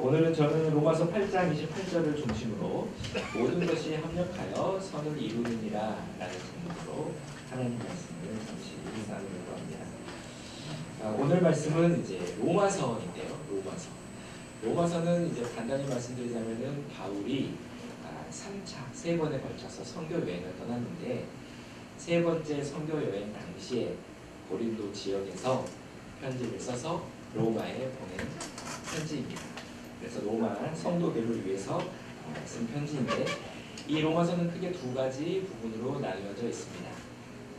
오늘은 저는 로마서 8장 28절을 중심으로 모든 것이 합력하여 선을 이루느니라 라는 제목으로 하나님 말씀을 잠시 나누려고 합니다. 오늘 말씀은 이제 로마서인데요. 로마서는 이제 간단히 말씀드리자면은 바울이 3차, 3번에 걸쳐서 선교 여행을 떠났는데 세 번째 선교 여행 당시에 고린도 지역에서 편지를 써서 로마에 보낸 편지입니다. 그래서 로마 성도들을 위해서 쓴 편지인데 이 로마서는 크게 두 가지 부분으로 나누어져 있습니다.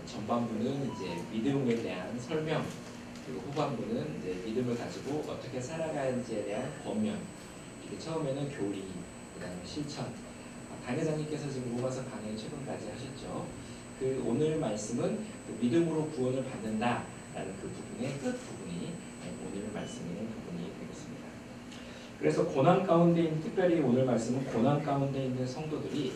전반부는 이제 믿음에 대한 설명, 그리고 후반부는 이제 믿음을 가지고 어떻게 살아가는지에 대한 권면. 처음에는 교리, 그다음에 실천. 강회장님께서 지금 로마서 강의 최근까지 하셨죠. 그 오늘 말씀은 그 믿음으로 구원을 받는다라는 그 부분의 끝 부분이 오늘 말씀의 부분이 되겠습니다. 그래서 고난 가운데 있는, 특별히 오늘 말씀은 고난 가운데 있는 성도들이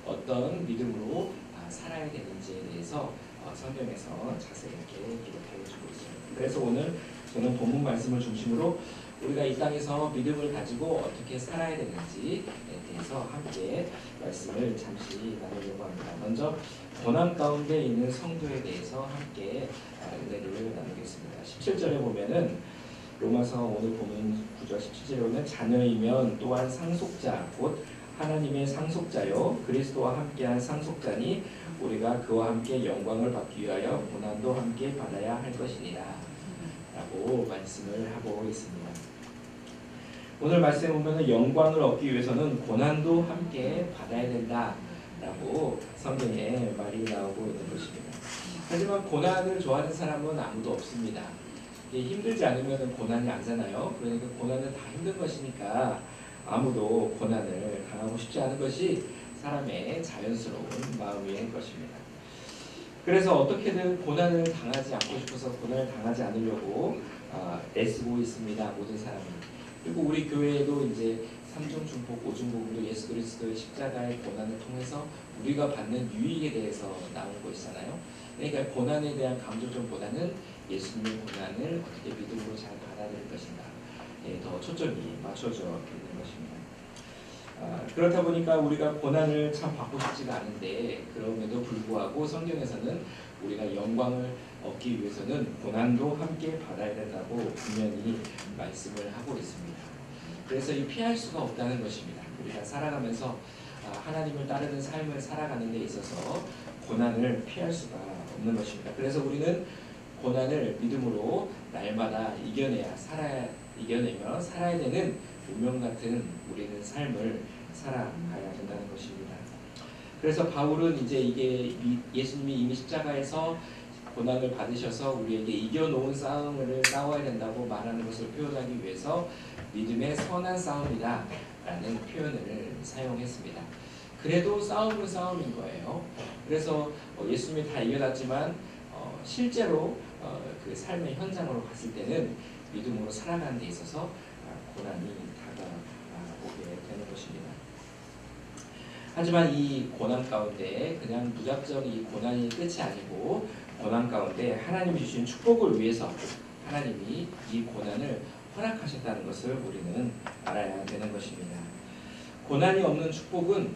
어떤 믿음으로 살아야 되는지에 대해서 성경에서 자세하게 기록해 주고 있습니다. 그래서 오늘 저는 본문 말씀을 중심으로 우리가 이 땅에서 믿음을 가지고 어떻게 살아야 되는지에 대해서 함께 말씀을 잠시 나누려고 합니다. 먼저 고난 가운데 있는 성도에 대해서 함께 은혜를 나누겠습니다. 17절에 보면은 로마서 오늘 보면 9절 17절에 보면 자녀이면 또한 상속자 곧 하나님의 상속자요 그리스도와 함께한 상속자니 우리가 그와 함께 영광을 받기 위하여 고난도 함께 받아야 할 것이니라 라고 말씀을 하고 있습니다. 오늘 말씀에 보면 영광을 얻기 위해서는 고난도 함께 받아야 된다 라고 성경에 말이 나오고 있는 것입니다. 하지만 고난을 좋아하는 사람은 아무도 없습니다. 힘들지 않으면 고난이 아니잖아요. 그러니까 고난은 다 힘든 것이니까 아무도 고난을 당하고 싶지 않은 것이 사람의 자연스러운 마음인 것입니다. 그래서 어떻게든 고난을 당하지 않고 싶어서 고난을 당하지 않으려고 애쓰고 있습니다. 모든 사람이. 그리고 우리 교회에도 이제 삼중 중복, 오중복으로 예수 그리스도의 십자가의 고난을 통해서 우리가 받는 유익에 대해서 나온 것이잖아요. 그러니까 고난에 대한 강조점보다는 예수님의 고난을 어떻게 믿음으로 잘 받아들일 것인가 더 초점이 맞춰져 있는 것입니다. 그렇다 보니까 우리가 고난을 참 받고 싶지가 않은데 그럼에도 불구하고 성경에서는 우리가 영광을 얻기 위해서는 고난도 함께 받아야 된다고 분명히 말씀을 하고 있습니다. 그래서 이 피할 수가 없다는 것입니다. 우리가 살아가면서 하나님을 따르는 삶을 살아가는 데 있어서 고난을 피할 수가 없는 것입니다. 그래서 우리는 고난을 믿음으로 날마다 이겨내며 살아야 되는 운명 같은 우리는 삶을 살아가야 된다는 것입니다. 그래서 바울은 이제 이게 예수님이 이미 십자가에서 고난을 받으셔서 우리에게 이겨놓은 싸움을 싸워야 된다고 말하는 것을 표현하기 위해서 믿음의 선한 싸움이다 라는 표현을 사용했습니다. 그래도 싸움은 싸움인 거예요. 그래서 예수님이 다 이겨놨지만 실제로 그 삶의 현장으로 갔을 때는 믿음으로 살아가는 데 있어서 고난이 다가오게 되는 것입니다. 하지만 이 고난 가운데 그냥 무작정 이 고난이 끝이 아니고 고난 가운데 하나님이 주신 축복을 위해서 하나님이 이 고난을 허락하셨다는 것을 우리는 알아야 되는 것입니다. 고난이 없는 축복은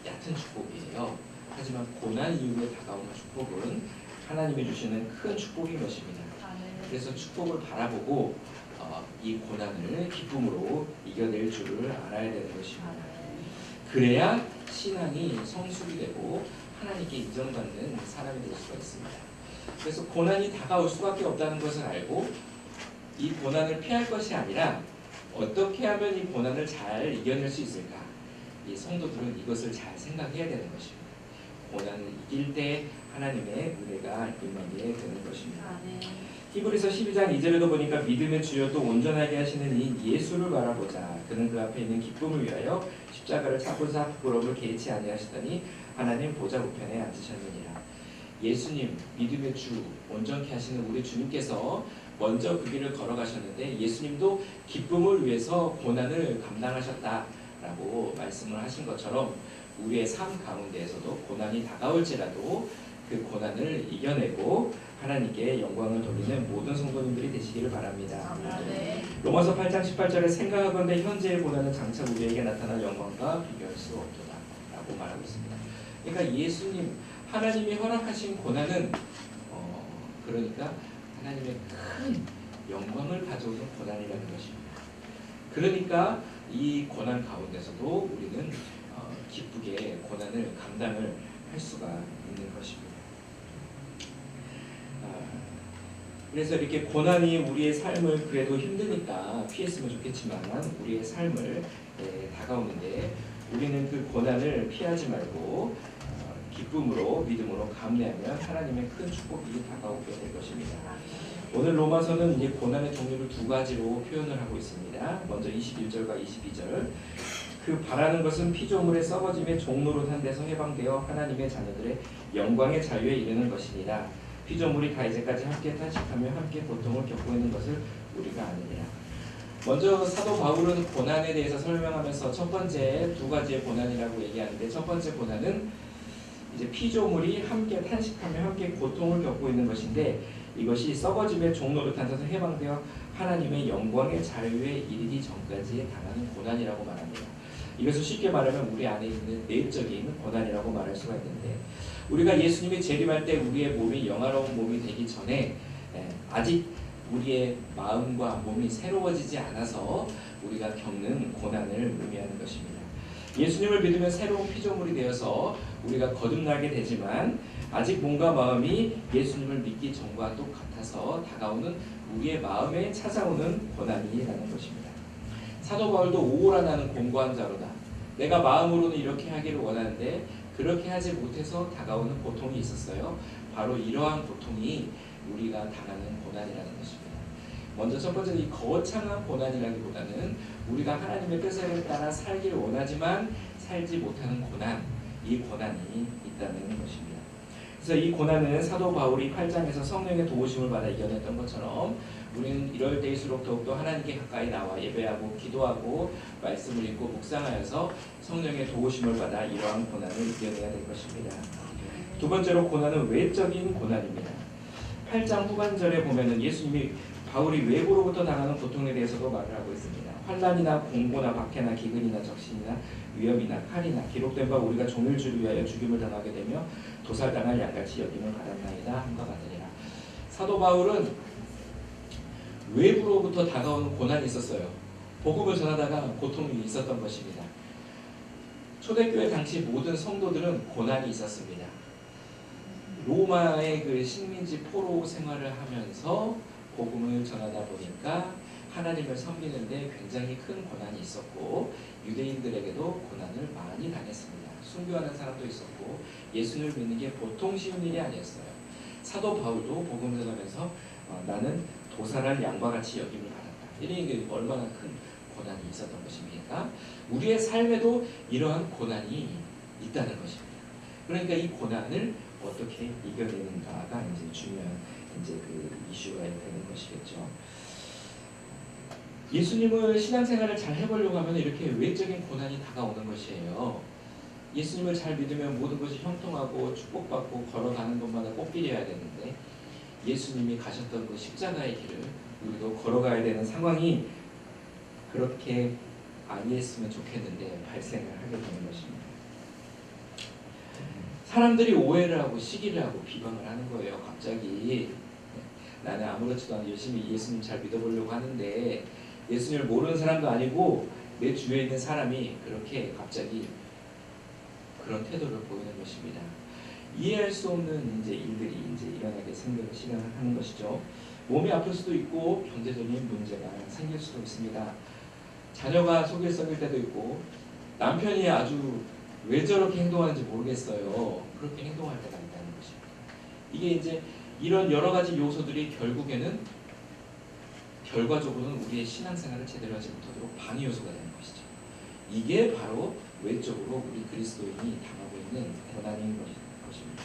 얕은 축복이에요. 하지만 고난 이후에 다가오는 축복은 하나님이 주시는 큰 축복인 것입니다. 그래서 축복을 바라보고 이 고난을 기쁨으로 이겨낼 줄을 알아야 되는 것입니다. 그래야 신앙이 성숙이 되고 하나님께 인정받는 사람이 될 수가 있습니다. 그래서 고난이 다가올 수밖에 없다는 것을 알고 이 고난을 피할 것이 아니라 어떻게 하면 이 고난을 잘 이겨낼 수 있을까? 이 성도들은 이것을 잘 생각해야 되는 것입니다. 고난을 이길 때 하나님의 은혜가 임하게 되는 것입니다. 히브리서 12장 2절에도 보니까 믿음의 주여도 온전하게 하시는 이 예수를 바라보자. 그는 그 앞에 있는 기쁨을 위하여 십자가를 차고자 부끄러움을 개의치 아니하시더니 하나님 보좌 우편에 앉으셨느니라. 예수님, 믿음의 주, 온전케 하시는 우리 주님께서 먼저 그 길을 걸어가셨는데 예수님도 기쁨을 위해서 고난을 감당하셨다라고 말씀을 하신 것처럼 우리의 삶 가운데에서도 고난이 다가올지라도 그 고난을 이겨내고 하나님께 영광을 돌리는 모든 성도님들이 되시기를 바랍니다. 로마서 8장 18절에 생각하건대 현재의 고난은 장차 우리에게 나타날 영광과 비교할 수 없도다 라고 말하고 있습니다. 그러니까 예수님 하나님이 허락하신 고난은 그러니까 하나님의 큰 영광을 가져오는 고난이라는 것입니다. 그러니까 이 고난 가운데서도 우리는 기쁘게 고난을 감당을 할 수가 있는 것입니다. 그래서 이렇게 고난이 우리의 삶을 그래도 힘드니까 피했으면 좋겠지만 우리의 삶을 다가오는데 우리는 그 고난을 피하지 말고 기쁨으로 믿음으로 감내하면 하나님의 큰 축복이 다가오게 될 것입니다. 오늘 로마서는 이제 고난의 종류를 두 가지로 표현을 하고 있습니다. 먼저 21절과 22절. 그 바라는 것은 피조물의 썩어짐의 종노릇한 데서 해방되어 하나님의 자녀들의 영광의 자유에 이르는 것이니라. 피조물이 다 이제까지 함께 탄식하며 함께 고통을 겪고 있는 것을 우리가 아느니라. 먼저 사도 바울은 고난에 대해서 설명하면서 첫 번째 두 가지의 고난이라고 얘기하는데 첫 번째 고난은 이제 피조물이 함께 탄식하며 함께 고통을 겪고 있는 것인데 이것이 썩어짐의 종노릇한 데서 해방되어 하나님의 영광의 자유에 이르기 전까지 당하는 고난이라고 말합니다. 이것을 쉽게 말하면 우리 안에 있는 내적인 고난이라고 말할 수가 있는데 우리가 예수님이 재림할 때 우리의 몸이 영화로운 몸이 되기 전에 아직 우리의 마음과 몸이 새로워지지 않아서 우리가 겪는 고난을 의미하는 것입니다. 예수님을 믿으면 새로운 피조물이 되어서 우리가 거듭나게 되지만 아직 몸과 마음이 예수님을 믿기 전과 똑같아서 다가오는 우리의 마음에 찾아오는 고난이라는 것입니다. 사도 바울도 오호라 나는 공고한 자로다. 내가 마음으로는 이렇게 하기를 원하는데 그렇게 하지 못해서 다가오는 고통이 있었어요. 바로 이러한 고통이 우리가 당하는 고난이라는 것입니다. 먼저 첫 번째는 이 거창한 고난이라기보다는 우리가 하나님의 뜻에 따라 살기를 원하지만 살지 못하는 고난, 이 고난이 있다는 것입니다. 그래서 이 고난은 사도 바울이 8장에서 성령의 도우심을 받아 이겨냈던 것처럼 우리는 이럴 때일수록 더욱더 하나님께 가까이 나와 예배하고 기도하고 말씀을 읽고 묵상하여서 성령의 도우심을 받아 이러한 고난을 이겨내야 될 것입니다. 두 번째로 고난은 외적인 고난입니다. 8장 후반절에 보면은 예수님이 바울이 외부로부터 당하는 고통에 대해서도 말을 하고 있습니다. 환난이나 공고나 박해나 기근이나 적신이나 위협이나 칼이나 기록된 바 우리가 종일 주를 위하여 죽임을 당하게 되며 도살당할 양같이 여김을 받았나이다 함과 같으니라. 사도 바울은 외부로부터 다가오는 고난이 있었어요. 복음을 전하다가 고통이 있었던 것입니다. 초대교회 당시 모든 성도들은 고난이 있었습니다. 로마의 그 식민지 포로 생활을 하면서 복음을 전하다 보니까 하나님을 섬기는데 굉장히 큰 고난이 있었고 유대인들에게도 고난을 많이 당했습니다. 순교하는 사람도 있었고 예수를 믿는 게 보통 쉬운 일이 아니었어요. 사도 바울도 복음을 전하면서 나는 도살할 양과 같이 여김을 받았다. 이게 얼마나 큰 고난이 있었던 것입니까? 우리의 삶에도 이러한 고난이 있다는 것입니다. 그러니까 이 고난을 어떻게 이겨내는가가 이제 중요한 그 이슈가 되는 것이겠죠. 예수님을 신앙생활을 잘 해보려고 하면 이렇게 외적인 고난이 다가오는 것이에요. 예수님을 잘 믿으면 모든 것이 형통하고 축복받고 걸어가는 것마다 꽃길이어야 되는데 예수님이 가셨던 그 십자가의 길을 우리도 걸어가야 되는 상황이 그렇게 아니했으면 좋겠는데 발생을 하게 되는 것입니다. 사람들이 오해를 하고 시기를 하고 비방을 하는 거예요. 갑자기 나는 아무렇지도 않게 열심히 예수님 잘 믿어보려고 하는데 예수님을 모르는 사람도 아니고 내 주위에 있는 사람이 그렇게 갑자기 그런 태도를 보이는 것입니다. 이해할 수 없는 이제 일들이 이제 일어나게 시작하는 것이죠. 몸이 아플 수도 있고 경제적인 문제가 생길 수도 있습니다. 자녀가 속일 썩일 때도 있고 남편이 아주 왜 저렇게 행동하는지 모르겠어요. 그렇게 행동할 때가 있다는 것입니다. 이게 이제 이런 여러 가지 요소들이 결국에는 결과적으로는 우리의 신앙생활을 제대로 하지 못하도록 방해 요소가 되는 것이죠. 이게 바로 외적으로 우리 그리스도인이 당하고 있는 고난인 것입니다.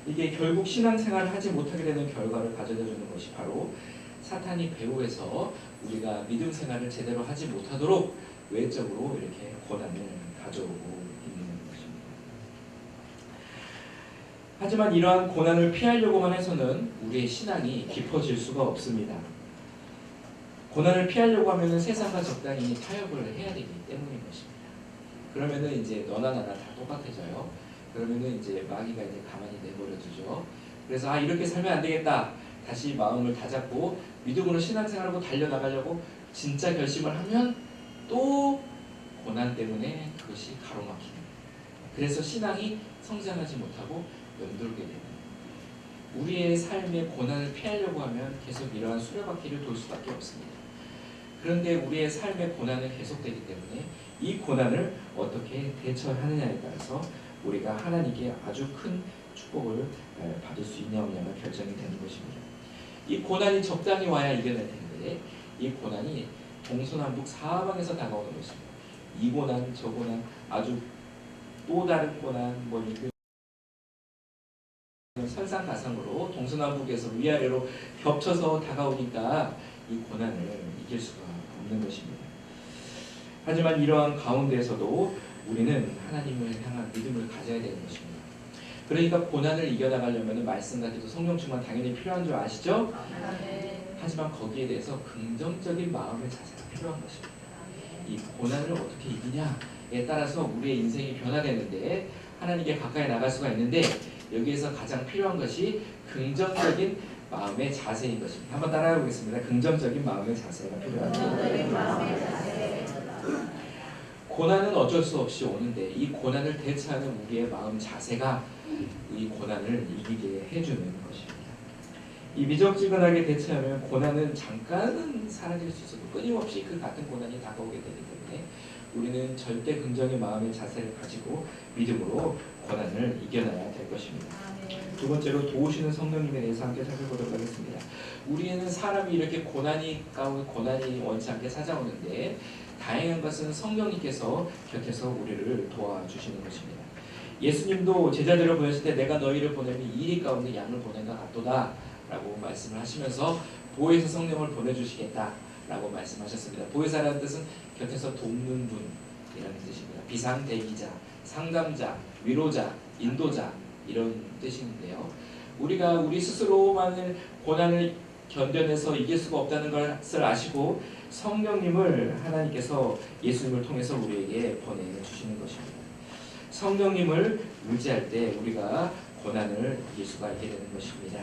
이게 결국 신앙생활을 하지 못하게 되는 결과를 가져다 주는 것이 바로 사탄이 배후에서 우리가 믿음 생활을 제대로 하지 못하도록 외적으로 이렇게 고난을 가져오고 있는 것입니다. 하지만 이러한 고난을 피하려고만 해서는 우리의 신앙이 깊어질 수가 없습니다. 고난을 피하려고 하면 세상과 적당히 타협을 해야 되기 때문인 것입니다. 그러면은 이제 너나 나나 다 똑같아져요. 그러면은 이제 마귀가 이제 가만히 내버려두죠. 그래서 이렇게 살면 안 되겠다. 다시 마음을 다잡고 믿음으로 신앙생활하고 달려나가려고 진짜 결심을 하면 또 고난 때문에 그것이 가로막히는 거예요. 그래서 신앙이 성장하지 못하고 연돌게 됩니다. 우리의 삶의 고난을 피하려고 하면 계속 이러한 수레바퀴를 돌 수밖에 없습니다. 그런데 우리의 삶의 고난은 계속되기 때문에 이 고난을 어떻게 대처하느냐에 따라서 우리가 하나님께 아주 큰 축복을 받을 수 있냐 없냐가 결정이 되는 것입니다. 이 고난이 적당히 와야 이겨낼 텐데 이 고난이 동서남북 사방에서 다가오는 것입니다. 이 고난 저 고난 아주 또 다른 고난 이렇게 설상가상으로 동서남북에서 위아래로 겹쳐서 다가오니까 이 고난을 이길 수가 없는 것입니다. 하지만 이러한 가운데에서도 우리는 하나님을 향한 믿음을 가져야 되는 것입니다. 그러니까 고난을 이겨나가려면 말씀과 기도, 성령 충만 당연히 필요한 줄 아시죠? 하지만 거기에 대해서 긍정적인 마음의 자세가 필요한 것입니다. 이 고난을 어떻게 이기냐에 따라서 우리의 인생이 변화되는데 하나님께 가까이 나갈 수가 있는데 여기에서 가장 필요한 것이 긍정적인 마음의 자세인 것입니다. 한번 따라해 보겠습니다. 긍정적인 마음의 자세가 필요합니다. 고난은 어쩔 수 없이 오는데 이 고난을 대처하는 우리의 마음 자세가 이 고난을 이기게 해주는 것입니다. 이 미적지근하게 대처하면 고난은 잠깐은 사라질 수 있어도 끊임없이 그 같은 고난이 다가오게 되기 때문에 우리는 절대 긍정의 마음의 자세를 가지고 믿음으로 고난을 이겨내야 될 것입니다. 두 번째로 도우시는 성령님에 대해서 함께 살펴보도록 하겠습니다. 우리는 사람이 이렇게 고난이 원치 않게 찾아오는데 다행한 것은 성령님께서 곁에서 우리를 도와주시는 것입니다. 예수님도 제자들을 보냈을 때 내가 너희를 보내면 이리 가운데 양을 보낸 것 같도다 라고 말씀을 하시면서 보혜사 성령을 보내주시겠다 라고 말씀하셨습니다. 보혜사라는 뜻은 곁에서 돕는 분이라는 뜻입니다. 비상대기자, 상담자, 위로자, 인도자 이런 뜻인데요. 우리가 우리 스스로만의 고난을 견뎌내서 이길 수가 없다는 것을 아시고 성령님을 하나님께서 예수님을 통해서 우리에게 보내주시는 것입니다. 성령님을 의지할 때 우리가 고난을 이길 수가 있게 되는 것입니다.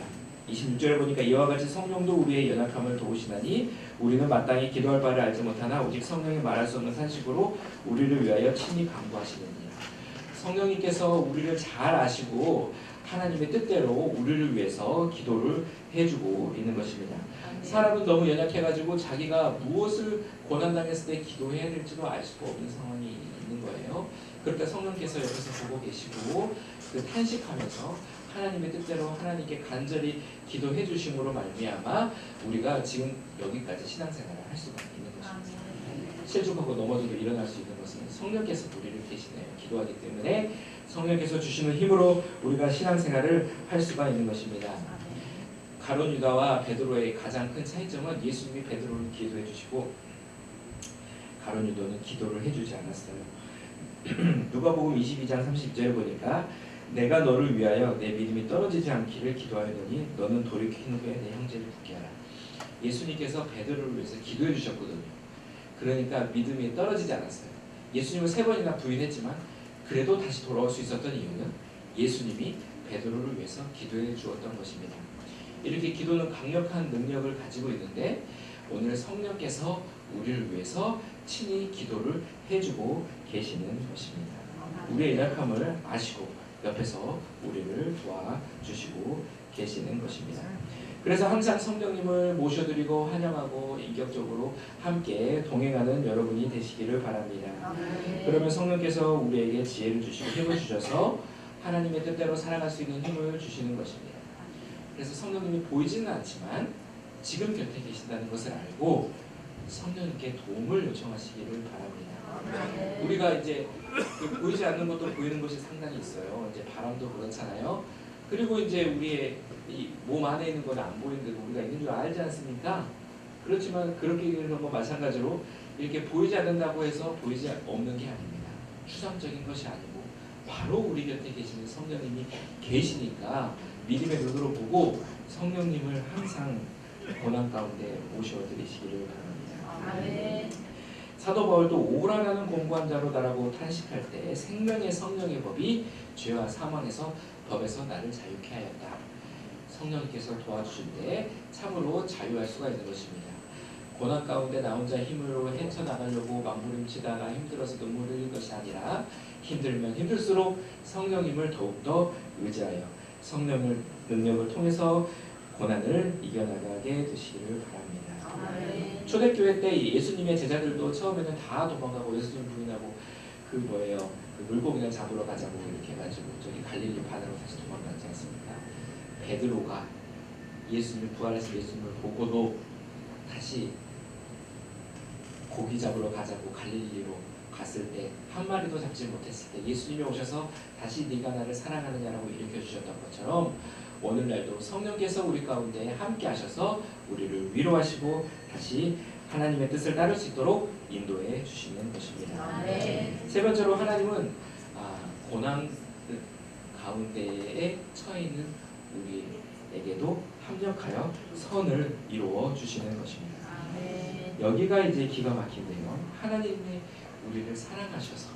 26절에 보니까 이와 같이 성령도 우리의 연약함을 도우시나니 우리는 마땅히 기도할 바를 알지 못하나 오직 성령이 말할 수 없는 산식으로 우리를 위하여 친히 간구하시느니라. 성령님께서 우리를 잘 아시고 하나님의 뜻대로 우리를 위해서 기도를 해주고 있는 것입니다. 사람은 너무 연약해가지고 자기가 무엇을 고난당했을 때 기도해야 될지도 알 수가 없는 상황이 있는 거예요. 그러니까 성령께서 옆에서 보고 계시고 그 탄식하면서 하나님의 뜻대로 하나님께 간절히 기도해 주심으로 말미암아 우리가 지금 여기까지 신앙생활을 할 수가 있는 것입니다. 실족하고 넘어져도 일어날 수 있는 것은 성령께서 우리를 대신해 기도하기 때문에 성령께서 주시는 힘으로 우리가 신앙생활을 할 수가 있는 것입니다. 가룟 유다와 베드로의 가장 큰 차이점은 예수님이 베드로를 기도해 주시고 가룟 유다는 기도를 해주지 않았어요. 누가복음 22장 30절에 보니까 내가 너를 위하여 내 믿음이 떨어지지 않기를 기도하였더니 너는 돌이킨 후에 내 형제를 붙게 하라. 예수님께서 베드로를 위해서 기도해 주셨거든요. 그러니까 믿음이 떨어지지 않았어요. 예수님을 3번이나 부인했지만 그래도 다시 돌아올 수 있었던 이유는 예수님이 베드로를 위해서 기도해 주었던 것입니다. 이렇게 기도는 강력한 능력을 가지고 있는데 오늘 성령께서 우리를 위해서 친히 기도를 해주고 계시는 것입니다. 우리의 연약함을 아시고 옆에서 우리를 도와주시고 계시는 것입니다. 그래서 항상 성령님을 모셔드리고 환영하고 인격적으로 함께 동행하는 여러분이 되시기를 바랍니다. 그러면 성령께서 우리에게 지혜를 주시고 힘을 주셔서 하나님의 뜻대로 살아갈 수 있는 힘을 주시는 것입니다. 그래서 성령님이 보이지는 않지만 지금 곁에 계신다는 것을 알고 성령님께 도움을 요청하시기를 바랍니다. 우리가 이제 보이지 않는 것도 보이는 것이 상당히 있어요. 이제 바람도 그렇잖아요. 그리고 이제 우리의 이 몸 안에 있는 건 안 보이는데도 우리가 있는 줄 알지 않습니까? 그렇지만 그렇게 되는 건 마찬가지로 이렇게 보이지 않는다고 해서 보이지 없는 게 아닙니다. 추상적인 것이 아니고 바로 우리 곁에 계시는 성령님이 계시니까 믿음의 눈으로 보고 성령님을 항상 고난 가운데 모셔드리시기를 바랍니다. 아멘. 사도 바울도 오라라는 공고한 자로다라고 탄식할 때 생명의 성령의 법이 죄와 사망에서 법에서 나를 자유케 하였다. 성령께서 도와주실 때 참으로 자유할 수가 있는 것입니다. 고난 가운데 나 혼자 힘으로 헤쳐나가려고 막무름치다가 힘들어서 눈물 흘릴 것이 아니라 힘들면 힘들수록 성령님을 더욱더 의지하여 성령을 능력을 통해서 고난을 이겨나가게 되시기를 바랍니다. 아멘. 초대교회 때 예수님의 제자들도 처음에는 다 도망가고 예수님 부인하고 그 물고기나 잡으러 가자고 이렇게 해가지고 저기 갈릴리 바다로 다시 도망가지 않습니까? 베드로가 예수님 부활하신 예수님을 보고도 다시 고기 잡으러 가자고 갈릴리로 갔을 때 한 마리도 잡지 못했을 때 예수님이 오셔서 다시 네가 나를 사랑하느냐라고 일으켜 주셨던 것처럼 오늘날도 성령께서 우리 가운데 함께 하셔서 우리를 위로하시고 다시 하나님의 뜻을 따를 수 있도록 인도해 주시는 것입니다. 아멘. 세 번째로 하나님은 고난 가운데에 처해 있는 우리에게도 합력하여 선을 이루어 주시는 것입니다. 아멘. 여기가 이제 기가 막힌데요. 하나님이 우리를 사랑하셔서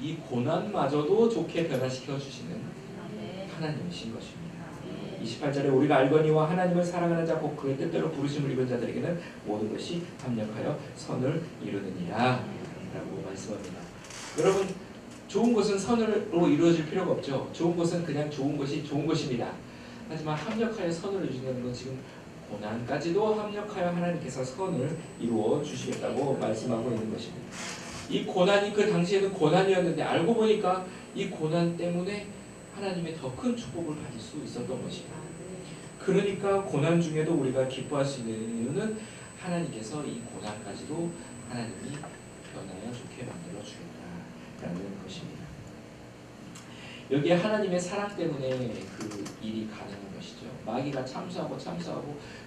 이 고난마저도 좋게 변화시켜 주시는 하나님이신 것입니다. 28절에 우리가 알거니와 하나님을 사랑하는 자 곧 그의 뜻대로 부르심을 입은 자들에게는 모든 것이 합력하여 선을 이루느니라 라고 말씀합니다. 여러분, 좋은 것은 선으로 이루어질 필요가 없죠. 좋은 것은 그냥 좋은 것이 좋은 것입니다. 하지만 합력하여 선을 이루는 건 지금 고난까지도 합력하여 하나님께서 선을 이루어 주시겠다고 말씀하고 있는 것입니다. 이 고난이 그 당시에는 고난이었는데 알고 보니까 이 고난 때문에 하나님의 더 큰 축복을 받을 수 있었던 것입니다. 그러니까 고난 중에도 우리가 기뻐할 수 있는 이유는 하나님께서 이 고난까지도 하나님이 변하여 좋게 만들어 주겠다라는 것입니다. 여기에 하나님의 사랑 때문에 그 일이 가능한 것이죠. 마귀가 참수하고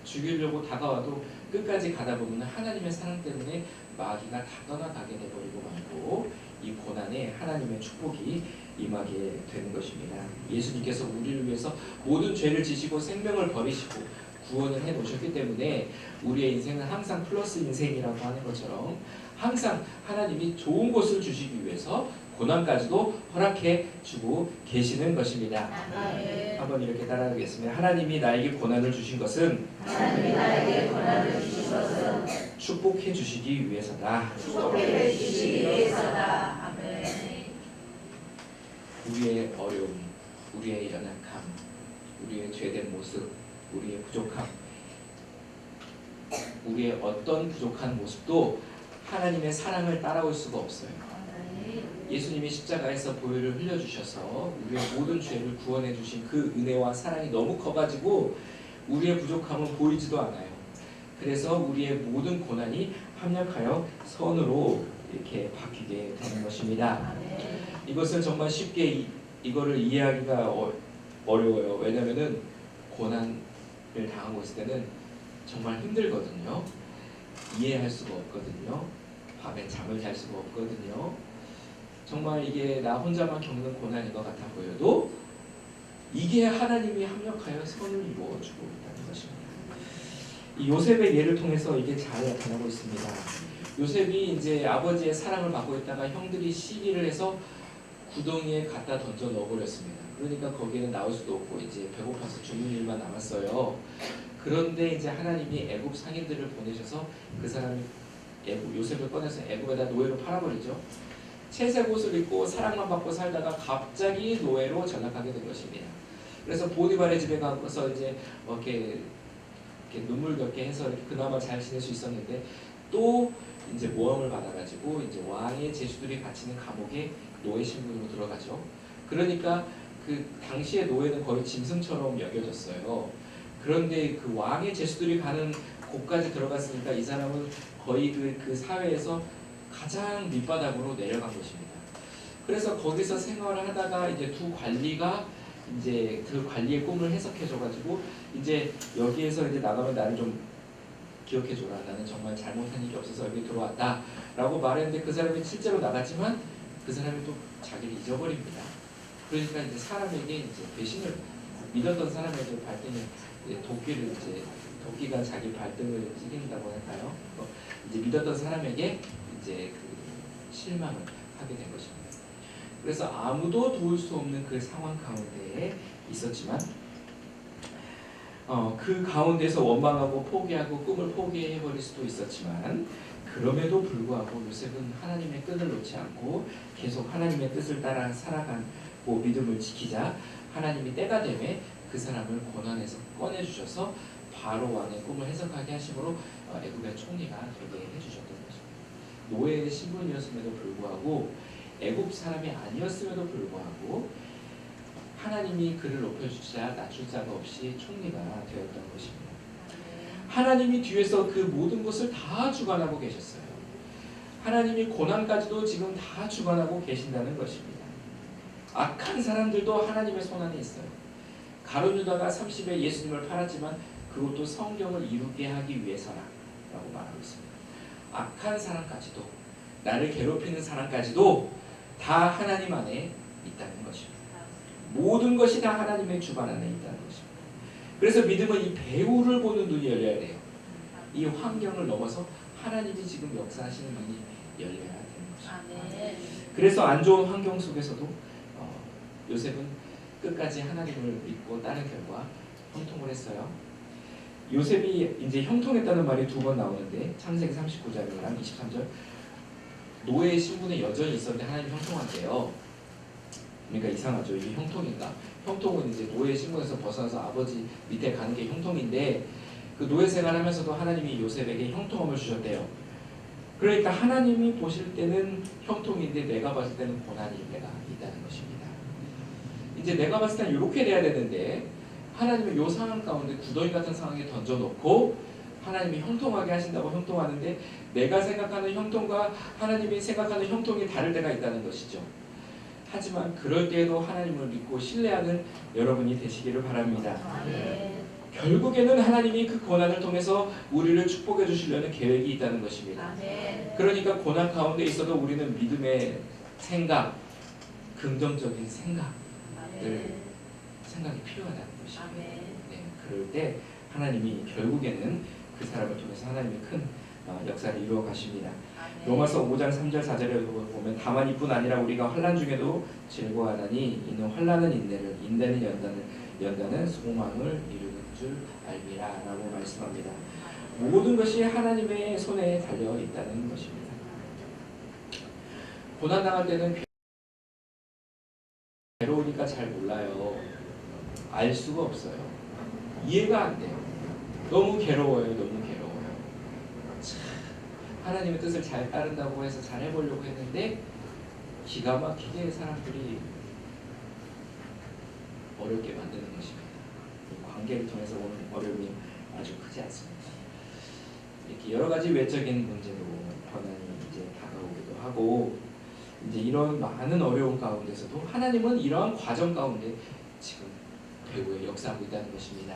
죽이려고 다가와도 끝까지 가다 보면 하나님의 사랑 때문에 마귀가 다 떠나가게 되버리고 말고 이 고난에 하나님의 축복이 임하게 되는 것입니다. 예수님께서 우리를 위해서 모든 죄를 지시고 생명을 버리시고 구원을 해 놓으셨기 때문에 우리의 인생은 항상 플러스 인생이라고 하는 것처럼 항상 하나님이 좋은 것을 주시기 위해서 고난까지도 허락해 주고 계시는 것입니다. 아멘. 한번 이렇게 따라하겠습니다. 하나님이 나에게 고난을 주신 것은 축복해 주시기 위해서다. 아멘. 우리의 어려움, 우리의 연약함, 우리의 죄된 모습, 우리의 부족함, 우리의 어떤 부족한 모습도 하나님의 사랑을 따라올 수가 없어요. 예수님이 십자가에서 보혈을 흘려주셔서 우리의 모든 죄를 구원해 주신 그 은혜와 사랑이 너무 커가지고 우리의 부족함은 보이지도 않아요. 그래서 우리의 모든 고난이 합력하여 선으로 이렇게 바뀌게 되는 것입니다. 이것을 정말 쉽게 이거를 이해하기가 어려워요. 왜냐하면은 고난을 당하고 있을 때는 정말 힘들거든요. 이해할 수가 없거든요. 밤에 잠을 잘 수가 없거든요. 정말 이게 나 혼자만 겪는 고난인 것 같아 보여도 이게 하나님이 합력하여 선을 이루어주고 있다는 것입니다. 이 요셉의 예를 통해서 이게 잘 나타나고 있습니다. 요셉이 이제 아버지의 사랑을 받고 있다가 형들이 시기를 해서 구덩이에 갖다 던져 넣어버렸습니다. 그러니까 거기에는 나올 수도 없고 이제 배고파서 죽는 일만 남았어요. 그런데 이제 하나님이 애굽 상인들을 보내셔서 그 사람이 요셉을 꺼내서 애굽에다 노예로 팔아버리죠. 채색 옷을 입고 사랑만 받고 살다가 갑자기 노예로 전락하게 된 것입니다. 그래서 보디발의 집에 가서 이제 이렇게 눈물겹게 해서 이렇게 그나마 잘 지낼 수 있었는데 또 이제 모함을 받아가지고 이제 왕의 제수들이 갇히는 감옥에 노예 신분으로 들어가죠. 그러니까 그 당시의 노예는 거의 짐승처럼 여겨졌어요. 그런데 그 왕의 제수들이 가는 곳까지 들어갔으니까 이 사람은 거의 그 사회에서 가장 밑바닥으로 내려간 것입니다. 그래서 거기서 생활을 하다가 이제 두 관리가 이제 그 관리의 꿈을 해석해줘가지고 이제 여기에서 이제 나가면 나를 좀 기억해줘라. 나는 정말 잘못한 일이 없어서 여기 들어왔다라고 말했는데 그 사람이 실제로 나갔지만 그 사람이 또 자기를 잊어버립니다. 그러니까 이제 사람에게 이제 배신을 믿었던 사람에게 발등에 도끼가 자기 발등을 찌른다고 할까요? 이제 믿었던 사람에게 이제 그 실망을 하게 된 것입니다. 그래서 아무도 도울 수 없는 그 상황 가운데에 있었지만 그 가운데서 원망하고 포기하고 꿈을 포기해버릴 수도 있었지만 그럼에도 불구하고 요셉은 하나님의 끈을 놓지 않고 계속 하나님의 뜻을 따라 살아가고 믿음을 지키자 하나님이 때가 되매 그 사람을 고난에서 꺼내주셔서 바로 왕의 꿈을 해석하게 하심으로 애굽의 총리가 되게 해주셨던 것입니다. 노예의 신분이었음에도 불구하고 애굽 사람이 아니었음에도 불구하고 하나님이 그를 높여주자 낮출 자가 없이 총리가 되었던 것입니다. 하나님이 뒤에서 그 모든 것을 다 주관하고 계셨어요. 하나님이 고난까지도 지금 다 주관하고 계신다는 것입니다. 악한 사람들도 하나님의 손 안에 있어요. 가룟 유다가 30에 예수님을 팔았지만 그것도 성경을 이루게 하기 위해서라고 말하고 있습니다. 악한 사람까지도 나를 괴롭히는 사람까지도 다 하나님 안에 있다는 것입니다. 모든 것이 다 하나님의 주관 안에 있다는 것입니다. 그래서 믿음은 이 배후를 보는 눈이 열려야 돼요. 이 환경을 넘어서 하나님이 지금 역사하시는 눈이 열려야 되는 것입니다. 그래서 안 좋은 환경 속에서도 요셉은 끝까지 하나님을 믿고 따른 결과 형통을 했어요. 요셉이 이제 형통했다는 말이 두 번 나오는데 창세기 39장이랑 23절 노예의 신분에 여전히 있었는데 하나님 형통한대요. 그러니까 이상하죠. 이게 형통인가? 형통은 이제 노예 신분에서 벗어나서 아버지 밑에 가는 게 형통인데 그 노예 생활하면서도 하나님이 요셉에게 형통함을 주셨대요. 그러니까 하나님이 보실 때는 형통인데 내가 봤을 때는 고난일 때가 있다는 것입니다. 이제 내가 봤을 때는 이렇게 돼야 되는데 하나님은 이 상황 가운데 구덩이 같은 상황에 던져놓고 하나님이 형통하게 하신다고 형통하는데 내가 생각하는 형통과 하나님이 생각하는 형통이 다를 때가 있다는 것이죠. 하지만 그럴 때에도 하나님을 믿고 신뢰하는 여러분이 되시기를 바랍니다. 결국에는 하나님이 그 고난을 통해서 우리를 축복해 주시려는 계획이 있다는 것입니다. 그러니까 고난 가운데 있어도 우리는 믿음의 생각, 긍정적인 생각이 필요하다는 것입니다. 네, 그럴 때 하나님이 결국에는 그 사람을 통해서 하나님이 큰 역사를 이루어 가십니다. 로마서 5장 3절 4절에 보면 다만 이뿐 아니라 우리가 환난 중에도 즐거워하나니 이는 환난은 인내를 인내는 연단은 소망을 이루는 줄 알미라 라고 말씀합니다. 모든 것이 하나님의 손에 달려 있다는 것입니다. 고난당할 때는 괴로우니까 잘 몰라요. 알 수가 없어요. 이해가 안 돼요. 너무 괴로워요. 참, 하나님의 뜻을 잘 따른다고 해서 잘 해보려고 했는데 기가 막히게 사람들이 어렵게 만드는 것입니다. 관계를 통해서 오는 어려움이 아주 크지 않습니다. 이렇게 여러 가지 외적인 문제로 고난이 이제 다가오기도 하고 이제 이런 많은 어려움 가운데서도 하나님은 이러한 과정 가운데 지금 배후에 역사하고 있다는 것입니다.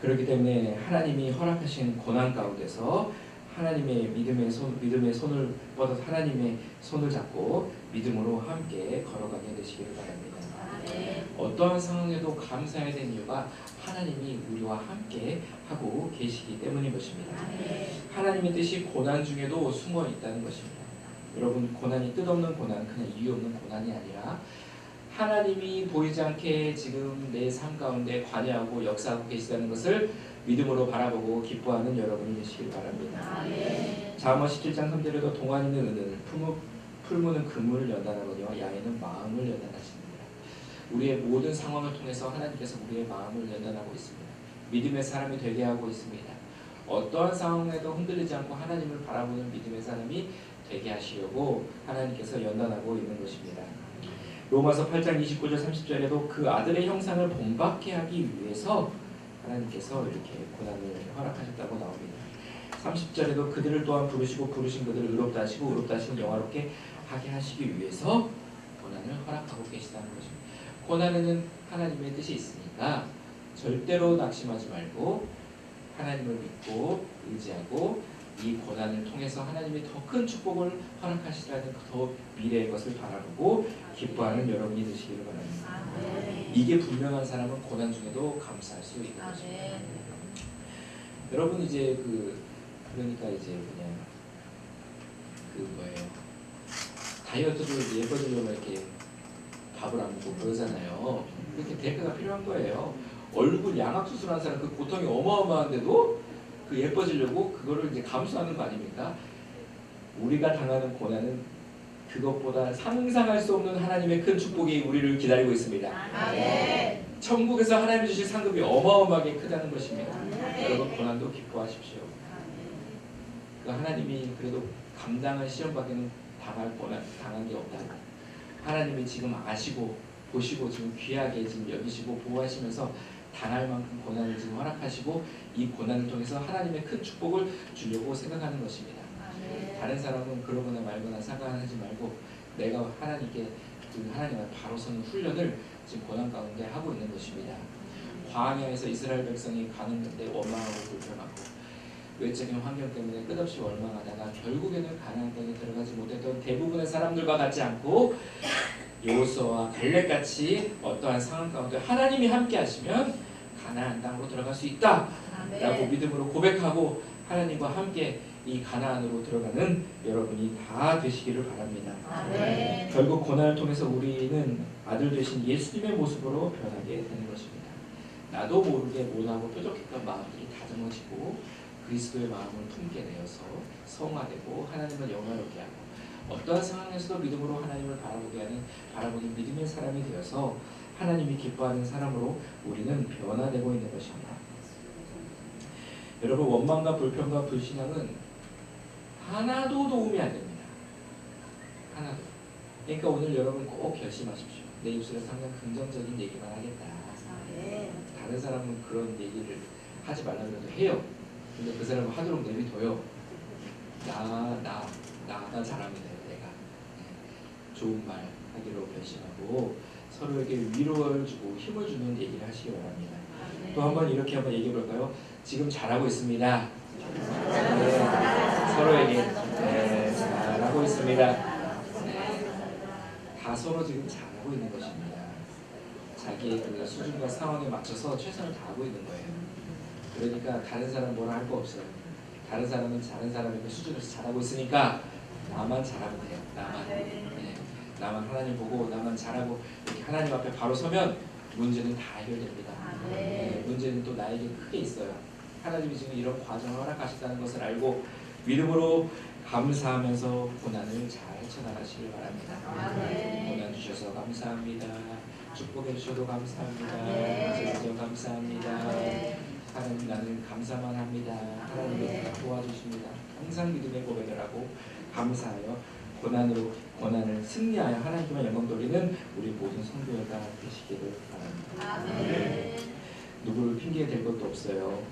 그렇기 때문에 하나님이 허락하신 고난 가운데서 하나님의 믿음의 손을 뻗어서 하나님의 손을 잡고 믿음으로 함께 걸어가게 되시기를 바랍니다. 어떠한 상황에도 감사해야 되는 이유가 하나님이 우리와 함께 하고 계시기 때문인 것입니다. 하나님의 뜻이 고난 중에도 숨어 있다는 것입니다. 여러분, 고난이 뜻없는 고난, 그냥 이유 없는 고난이 아니라 하나님이 보이지 않게 지금 내 삶 가운데 관여하고 역사하고 계시다는 것을 믿음으로 바라보고 기뻐하는 여러분이 되시길 바랍니다. 잠언 17장 3절에도 동안 있는 은을 풀무는 금을 연단하거니와 양에는 마음을 연단하십니다. 우리의 모든 상황을 통해서 하나님께서 우리의 마음을 연단하고 있습니다. 믿음의 사람이 되게 하고 있습니다. 어떠한 상황에도 흔들리지 않고 하나님을 바라보는 믿음의 사람이 되게 하시려고 하나님께서 연단하고 있는 것입니다. 로마서 8장 29절 30절에도 그 아들의 형상을 본받게 하기 위해서 하나님께서 이렇게 고난을 허락하셨다고 나옵니다. 30절에도 그들을 또한 부르시고 부르신 그들을 의롭다 하시고 의롭다 하시는 영화롭게 하게 하시기 위해서 고난을 허락하고 계시다는 것입니다. 고난에는 하나님의 뜻이 있으니까 절대로 낙심하지 말고 하나님을 믿고 의지하고 이 고난을 통해서 하나님이 더 큰 축복을 허락하시라는 더 미래의 것을 바라보고 기뻐하는 여러분이 되시기를 바랍니다. 아멘. 이게 분명한 사람은 고난 중에도 감사할 수 있는 것입니다. 아멘. 여러분 이제 그러니까 이제 그냥 뭐예요? 다이어트를 예뻐지려면 이렇게 밥을 안 먹고 그러잖아요. 그렇게 대가가 필요한 거예요. 얼굴 양악 수술한 사람 그 고통이 어마어마한데도 그 예뻐지려고 그거를 이제 감수하는 거 아닙니까? 우리가 당하는 고난은 그것보다 상상할 수 없는 하나님의 큰 축복이 우리를 기다리고 있습니다. 아멘. 천국에서 하나님이 주실 상급이 어마어마하게 크다는 것입니다. 아멘. 여러분 고난도 기뻐하십시오. 그 하나님이 그래도 감당할 시험밖에는 당한 게 없다. 하나님이 지금 아시고 보시고 지금 귀하게 지금 여기시고 보호하시면서 당할 만큼 고난을 지금 허락하시고 이 고난을 통해서 하나님의 큰 축복을 주려고 생각하는 것입니다. 아멘. 다른 사람은 그러거나 말거나 상관하지 말고 내가 하나님께 하나님과 바로 서는 훈련을 지금 고난 가운데 하고 있는 것입니다. 광야에서 이스라엘 백성이 가는 건데 원망하고 불평하고 외적인 환경 때문에 끝없이 원망하다가 결국에는 가나안 땅에 들어가지 못했던 대부분의 사람들과 같지 않고 여호수아와 갈렙같이 어떠한 상황 가운데 하나님이 함께 하시면 가나안 땅으로 들어갈 수 있다 라고 믿음으로 고백하고 하나님과 함께 이 가나안으로 들어가는 여러분이 다 되시기를 바랍니다. 아멘. 결국 고난을 통해서 우리는 아들 되신 예수님의 모습으로 변하게 되는 것입니다. 나도 모르게 모나고 뾰족했던 마음들이 다듬어지고 그리스도의 마음을 품게 되어서 성화되고 하나님을 영화롭게 하고 어떠한 상황에서도 믿음으로 하나님을 바라보는 믿음의 사람이 되어서 하나님이 기뻐하는 사람으로 우리는 변화되고 있는 것입니다. 여러분 원망과 불평과 불신앙은 하나도 도움이 안 됩니다. 하나도. 그러니까 오늘 여러분 꼭 결심하십시오. 내 입술에 상당 긍정적인 얘기만 하겠다. 아멘. 다른 사람은 그런 얘기를 하지 말라고 해도 해요. 근데 그 사람은 하도록 내비둬요. 나 잘하면 돼요. 내가 좋은 말 하기로 결심하고 서로에게 위로를 주고 힘을 주는 얘기를 하시기 바랍니다. 또 한번 이렇게 한번 얘기해 볼까요? 지금 잘하고 있습니다. 서로에게 잘하고 있습니다. 다 서로 지금 잘하고 있는 것입니다. 자기의 그 수준과 상황에 맞춰서 최선을 다하고 있는 거예요. 그러니까 다른 사람 뭐라 할 거 없어요. 다른 사람은 다른 사람의 그 수준에서 잘하고 있으니까 나만 잘하면 돼요. 나만 하나님 보고 나만 잘하고 이렇게 하나님 앞에 바로 서면 문제는 다 해결됩니다. 문제는 또 나에게 크게 있어요. 하나님이 지금 이런 과정을 허락하셨다는 것을 알고 믿음으로 감사하면서 고난을 잘 헤쳐나가시길 바랍니다. 고난 주셔서 감사합니다. 축복해 주셔도 감사합니다. 제주도 감사합니다. 하나님 나는 감사만 합니다. 하나님이 다 도와주십니다. 항상 믿음의 고백을 하고 감사하여 고난을 승리하여 하나님께만 영광 돌리는 우리 모든 성도가 되시기를 바랍니다. 누구를 핑계 댈 것도 없어요.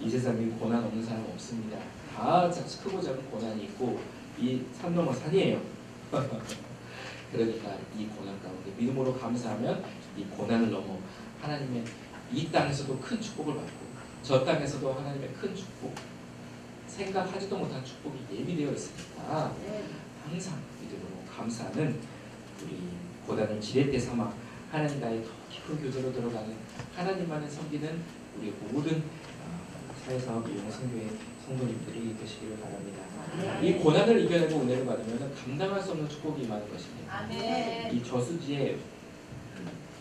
이 세상에 고난 없는 사람 없습니다. 다 크고 작은 고난이 있고 이 산 넘어 산이에요. 그러니까 이 고난 가운데 믿음으로 감사하면 이 고난을 넘어 하나님의 이 땅에서도 큰 축복을 받고 저 땅에서도 하나님의 큰 축복 생각하지도 못한 축복이 예비되어 있으니까 항상 믿음으로 감사하는 우리 고난을 지렛대 삼아 하나님과의 더 깊은 교제로 들어가는 하나님만을 섬기는 우리 모든 사회사업 이용 성교의 성도님들이 되시기를 바랍니다. 이 고난을 이겨내고 은혜를 받으면 감당할 수 없는 축복이 임하는 것입니다. 이 저수지에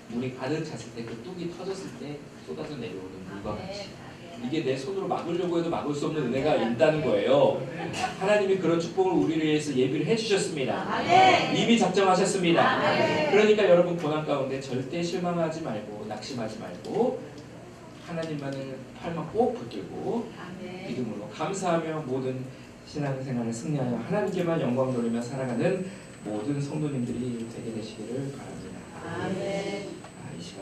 물이 가득 찼을 때 그 뚝이 터졌을 때 쏟아져 내려오는 물과 같이 이게 내 손으로 막으려고 해도 막을 수 없는 은혜가 있다는 거예요. 하나님이 그런 축복을 우리를 위해서 예비를 해주셨습니다. 이미 작정하셨습니다. 그러니까 여러분 고난 가운데 절대 실망하지 말고 낙심하지 말고 하나님만을 팔만 꼭 붙들고 믿음으로 감사하며 모든 신앙생활을 승리하여 하나님께만 영광 돌리며 살아가는 모든 성도님들이 되게 되시기를 바랍니다.